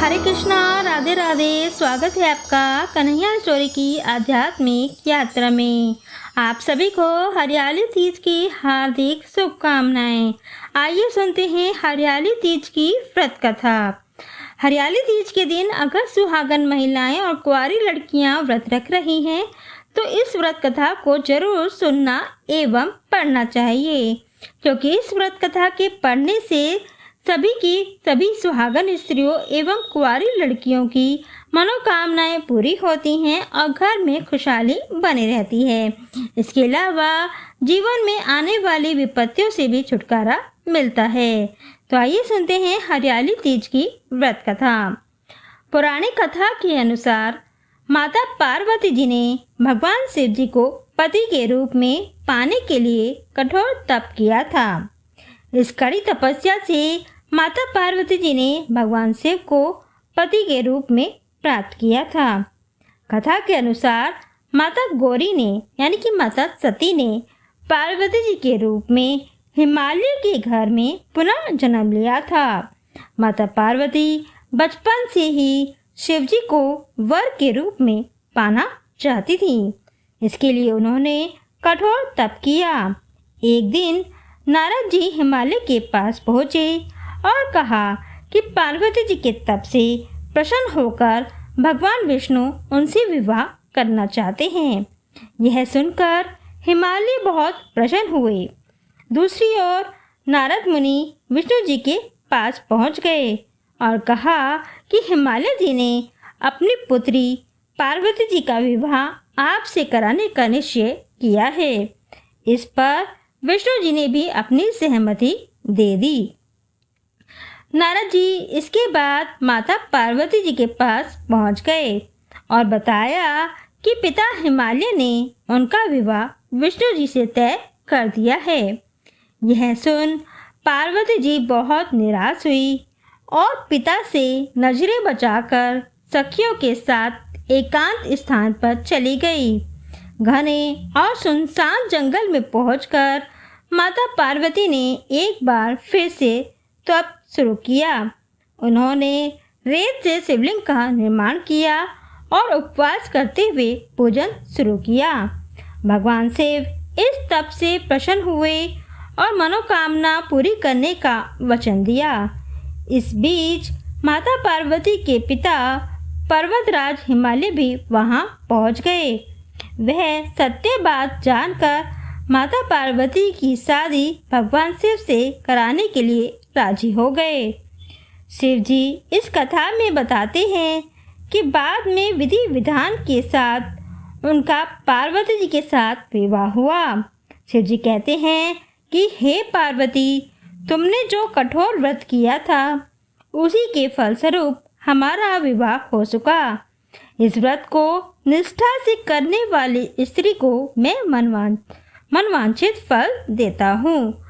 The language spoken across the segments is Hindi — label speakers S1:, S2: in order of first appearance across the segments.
S1: हरे कृष्णा, राधे राधे। स्वागत है आपका कन्हैया स्टोरी की आध्यात्मिक यात्रा में। आप सभी को हरियाली तीज की हार्दिक शुभकामनाएं। आइए सुनते हैं हरियाली तीज की व्रत कथा। हरियाली तीज के दिन अगर सुहागन महिलाएं और कुंवारी लड़कियां व्रत रख रही हैं तो इस व्रत कथा को जरूर सुनना एवं पढ़ना चाहिए, क्योंकि इस व्रत कथा के पढ़ने से सभी सुहागन स्त्रियों एवं कुंवारी लड़कियों की मनोकामनाएं पूरी होती हैं और घर में खुशहाली बनी रहती है। इसके अलावा जीवन में आने वाली विपत्तियों से भी छुटकारा मिलता है। तो आइए सुनते हैं हरियाली तीज की व्रत कथा। पौराणिक कथा के अनुसार माता पार्वती जी ने भगवान शिव जी को पति के रूप में पाने के लिए कठोर तप किया था। इस कड़ी तपस्या से माता पार्वती जी ने भगवान शिव को पति के रूप में प्राप्त किया था। कथा के अनुसार माता गौरी ने यानी कि माता सती ने पार्वती जी के रूप में हिमालय के घर में पुनः जन्म लिया था। माता पार्वती बचपन से ही शिव जी को वर के रूप में पाना चाहती थी। इसके लिए उन्होंने कठोर तप किया। एक दिन नारद जी हिमालय के पास पहुँचे और कहा कि पार्वती जी के तप से प्रसन्न होकर भगवान विष्णु उनसे विवाह करना चाहते हैं। यह सुनकर हिमालय बहुत प्रसन्न हुए। दूसरी ओर नारद मुनि विष्णु जी के पास पहुंच गए और कहा कि हिमालय जी ने अपनी पुत्री पार्वती जी का विवाह आपसे कराने का निश्चय किया है। इस पर विष्णु जी ने भी अपनी सहमति दे दी। नारद जी इसके बाद माता पार्वती जी के पास पहुंच गए और बताया कि पिता हिमालय ने उनका विवाह विष्णु जी से तय कर दिया है। यह सुन पार्वती जी बहुत निराश हुई और पिता से नजरें बचाकर सखियों के साथ एकांत स्थान पर चली गई। घने और सुनसान जंगल में पहुंचकर माता पार्वती ने एक बार फिर से तप शुरू किया। उन्होंने रेत से शिवलिंग का निर्माण किया और उपवास करते हुए पूजन शुरू किया। भगवान शिव इस तप से प्रसन्न हुए और मनोकामना पूरी करने का वचन दिया। इस बीच माता पार्वती के पिता पर्वतराज हिमालय भी वहां पहुंच गए। वह सत्य बात जानकर माता पार्वती की शादी भगवान शिव से कराने के लिए राजी हो गए। शिव जी इस कथा में बताते हैं कि बाद में विधि विधान के साथ उनका पार्वती जी के साथ विवाह हुआ। शिव जी कहते हैं कि हे पार्वती, तुमने जो कठोर व्रत किया था उसी के फलस्वरूप हमारा विवाह हो चुका। इस व्रत को निष्ठा से करने वाली स्त्री को मैं मनवांछित फल देता हूँ।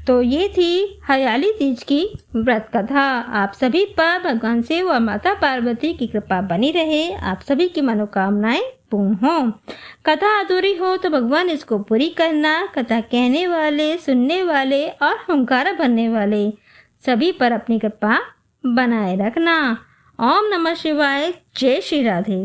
S1: तो ये थी हरियाली तीज की व्रत कथा। आप सभी पर भगवान शिव और माता पार्वती की कृपा बनी रहे, आप सभी की मनोकामनाएं पूर्ण हो। कथा अधूरी हो तो भगवान इसको पूरी करना। कथा कहने वाले, सुनने वाले और हुंकारा भरने वाले सभी पर अपनी कृपा बनाए रखना। ओम नमः शिवाय। जय श्री राधे।